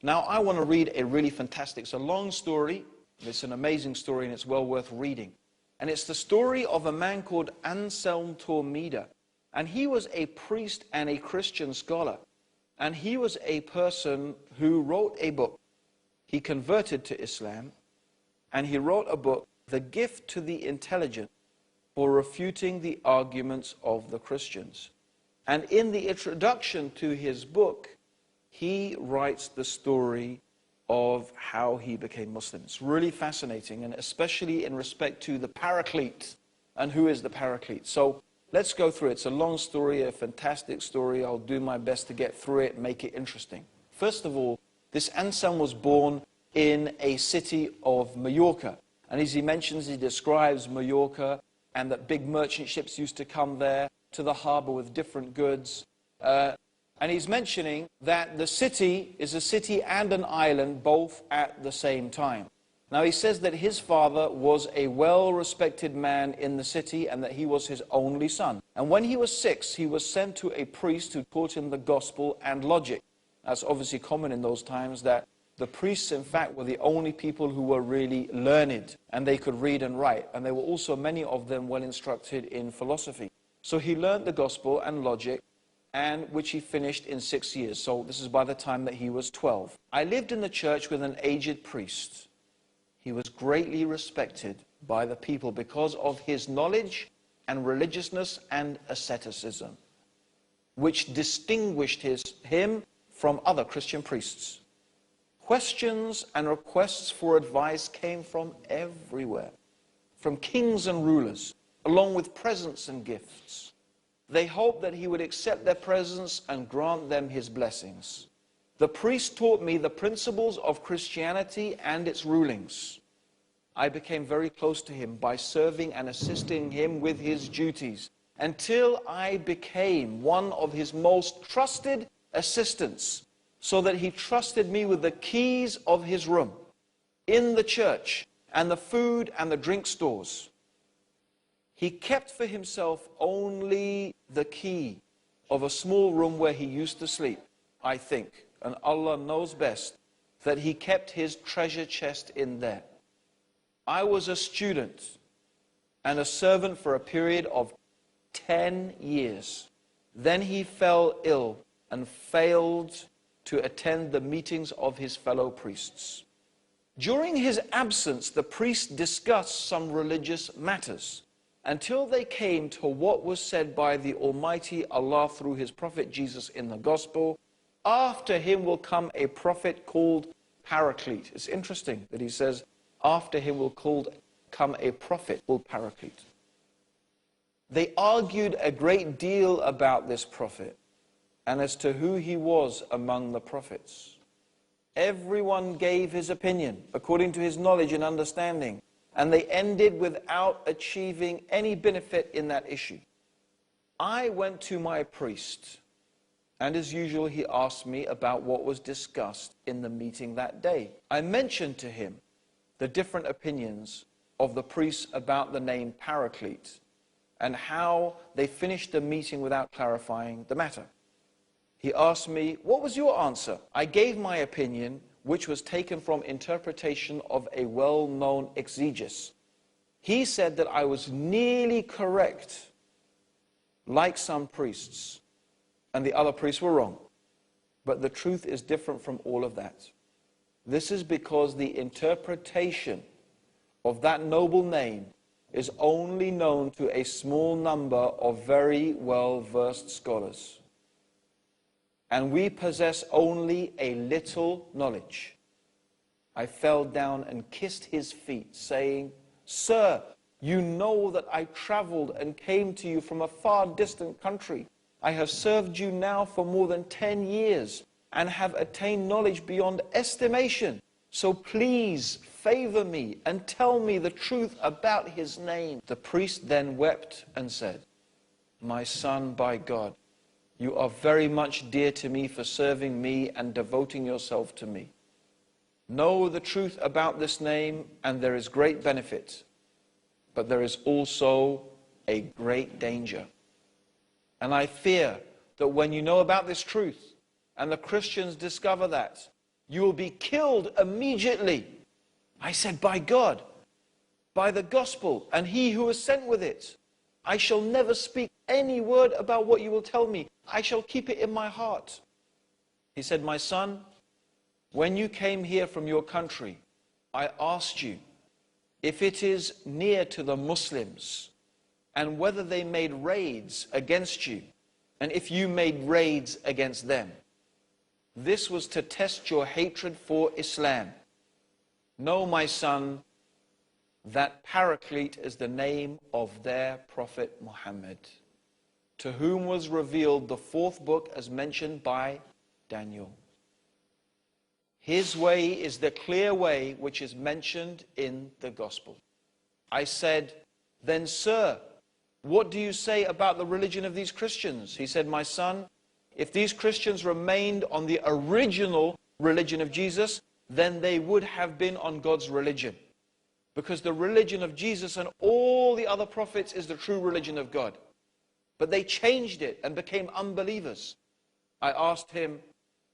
Now, I want to read a really fantastic, it's a long story, it's an amazing story, and it's well worth reading. And it's the story of a man called Anselm Tورmيدا. And he was a priest and a Christian scholar. And he was a person who wrote a book. He converted to Islam, and he wrote a book, The Gift to the Intelligent, for refuting the arguments of the Christians. And in the introduction to his book, he writes the story of how he became Muslim. It's really fascinating, and especially in respect to the Paraclete, and who is the Paraclete. So let's go through it. It's a long story, a fantastic story. I'll do my best to get through it and make it interesting. First of all, this Anselm was born in a city of Mallorca. And as he mentions, he describes Mallorca and that big merchant ships used to come there to the harbor with different goods. And he's mentioning that the city is a city and an island both at the same time. Now he says that his father was a well-respected man in the city and that he was his only son. And when he was 6, he was sent to a priest who taught him the gospel and logic. That's obviously common in those times, that the priests, in fact, were the only people who were really learned, and they could read and write. And there were also many of them well instructed in philosophy. So he learned the gospel and logic, and which he finished in 6 years. So this is by the time that he was 12. I lived in the church with an aged priest. He was greatly respected by the people because of his knowledge and religiousness and asceticism, which distinguished him from other Christian priests. Questions and requests for advice came from everywhere, from kings and rulers, along with presents and gifts. They hoped that he would accept their presents and grant them his blessings. The priest taught me the principles of Christianity and its rulings. I became very close to him by serving and assisting him with his duties, until I became one of his most trusted assistants, so that he trusted me with the keys of his room in the church and the food and the drink stores. He kept for himself only the key of a small room where he used to sleep, I think, and Allah knows best, that he kept his treasure chest in there. I was a student and a servant for a period of 10 years. Then he fell ill and failed to attend the meetings of his fellow priests. During his absence, the priest discussed some religious matters until they came to what was said by the Almighty Allah through his prophet Jesus in the gospel. After him will come a prophet called Paraclete. It's interesting that he says, after him will come a prophet called Paraclete. They argued a great deal about this prophet and as to who he was among the prophets. Everyone gave his opinion according to his knowledge and understanding, and they ended without achieving any benefit in that issue. I went to my priest, and as usual he asked me about what was discussed in the meeting that day. I mentioned to him the different opinions of the priests about the name Paraclete and how they finished the meeting without clarifying the matter. He asked me, what was your answer? I gave my opinion, which was taken from interpretation of a well-known exegesis. He said that I was nearly correct, like some priests, and the other priests were wrong. But the truth is different from all of that. This is because the interpretation of that noble name is only known to a small number of very well-versed scholars. And we possess only a little knowledge. I fell down and kissed his feet, saying, Sir, you know that I traveled and came to you from a far distant country. I have served you now for more than 10 years and have attained knowledge beyond estimation. So please favor me and tell me the truth about his name. The priest then wept and said, My son, by God, you are very much dear to me for serving me and devoting yourself to me. Know the truth about this name, and there is great benefit, but there is also a great danger. And I fear that when you know about this truth, and the Christians discover that, You will be killed immediately. I said, by God, by the gospel, and he who is sent with it, I shall never speak any word about what you will tell me. I shall keep it in my heart. He said, my son, when you came here from your country, I asked you if it is near to the Muslims and whether they made raids against you and if you made raids against them. This was to test your hatred for Islam. Know, my son, that Paraclete is the name of their prophet Muhammad, to whom was revealed the fourth book as mentioned by Daniel. His way is the clear way which is mentioned in the gospel. I said, then sir, what do you say about the religion of these Christians? He said, my son, if these Christians remained on the original religion of Jesus, then they would have been on God's religion. Because the religion of Jesus and all the other prophets is the true religion of God. But they changed it and became unbelievers. I asked him,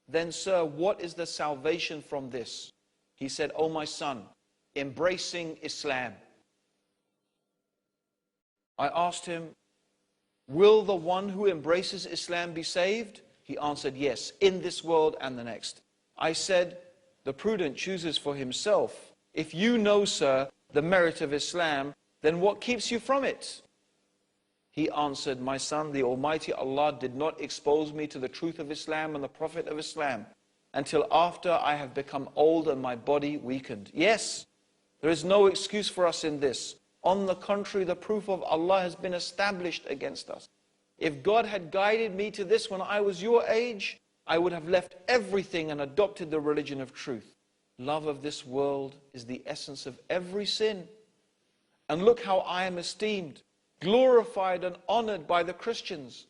then sir, what is the salvation from this? He said, oh my son, embracing Islam. I asked him, will the one who embraces Islam be saved? He answered, yes, in this world and the next. I said, the prudent chooses for himself. If you know, sir, the merit of Islam, then what keeps you from it? He answered, my son, the Almighty Allah did not expose me to the truth of Islam and the Prophet of Islam until after I have become old and my body weakened. Yes, there is no excuse for us in this. On the contrary, the proof of Allah has been established against us. If God had guided me to this when I was your age, I would have left everything and adopted the religion of truth. Love of this world is the essence of every sin. And look how I am esteemed, glorified and honored by the Christians,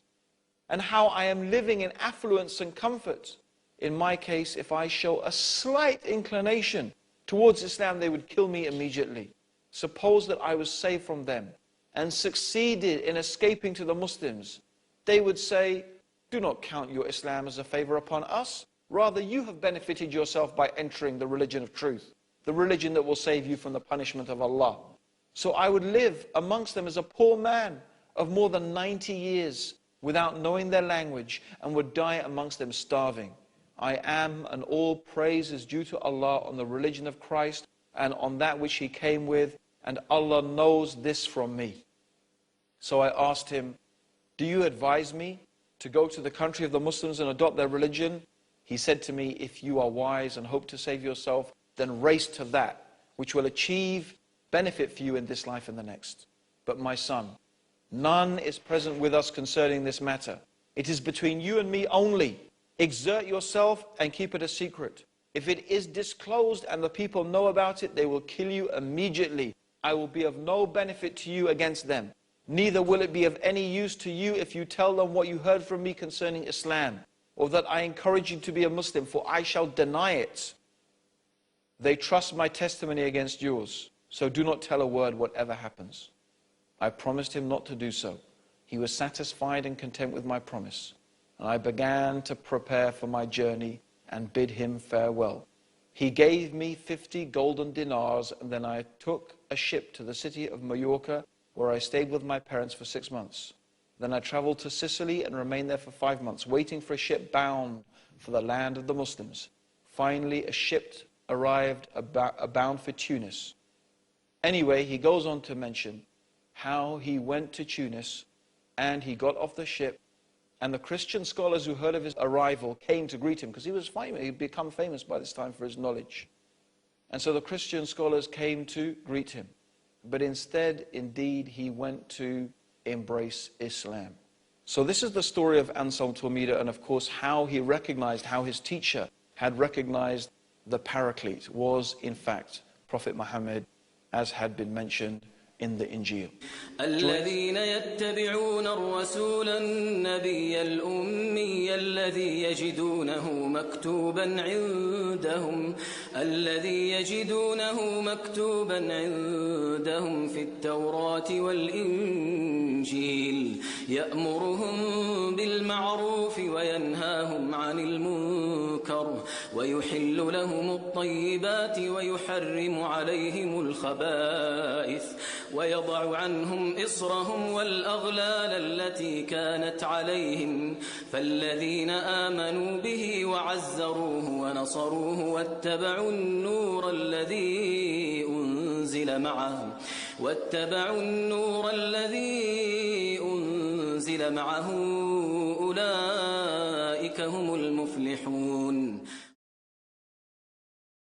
and how I am living in affluence and comfort. In my case, if I show a slight inclination towards Islam, they would kill me immediately. Suppose that I was saved from them and succeeded in escaping to the Muslims. They would say, do not count your Islam as a favor upon us. Rather, you have benefited yourself by entering the religion of truth, the religion that will save you from the punishment of Allah. So I would live amongst them as a poor man of more than 90 years without knowing their language and would die amongst them starving. I am, and all praise is due to Allah on the religion of Christ and on that which he came with, and Allah knows this from me. So I asked him, do you advise me to go to the country of the Muslims and adopt their religion? He said to me, if you are wise and hope to save yourself, then race to that which will achieve benefit for you in this life and the next. But my son, none is present with us concerning this matter. It is between you and me only. Exert yourself and keep it a secret. If it is disclosed and the people know about it, they will kill you immediately. I will be of no benefit to you against them. Neither will it be of any use to you if you tell them what you heard from me concerning Islam, or that I encourage you to be a Muslim, for I shall deny it. They trust my testimony against yours, so do not tell a word whatever happens. I promised him not to do so. He was satisfied and content with my promise, and I began to prepare for my journey and bid him farewell. He gave me 50 golden dinars, and then I took a ship to the city of Mallorca, where I stayed with my parents for 6 months. Then I traveled to Sicily and remained there for 5 months, waiting for a ship bound for the land of the Muslims. Finally, a ship arrived bound for Tunis. Anyway, he goes on to mention how he went to Tunis and he got off the ship, and the Christian scholars who heard of his arrival came to greet him because he was famous. He'd become famous by this time for his knowledge. And so the Christian scholars came to greet him. But instead, indeed, he went to embrace Islam. So this is the story of Anselm Tورميدا, and of course how he recognized, how his teacher had recognized the Paraclete was in fact Prophet Muhammad, as had been mentioned in the Injil. الذين يتبعون الرسول النبي الأمي الذي يجدونه مكتوبا عندهم في التوراة والإنجيل يأمرهم بالمعروف وينهاهم عن المنكر ويحل لهم الطيبات ويحرم عليهم الخبائث ويضع عنهم إصرهم والأغلال التي كانت عليهم فالذين آمنوا به وعزروه ونصروه واتبعوا النور الذي أنزل معه أولئك هم المفلحون.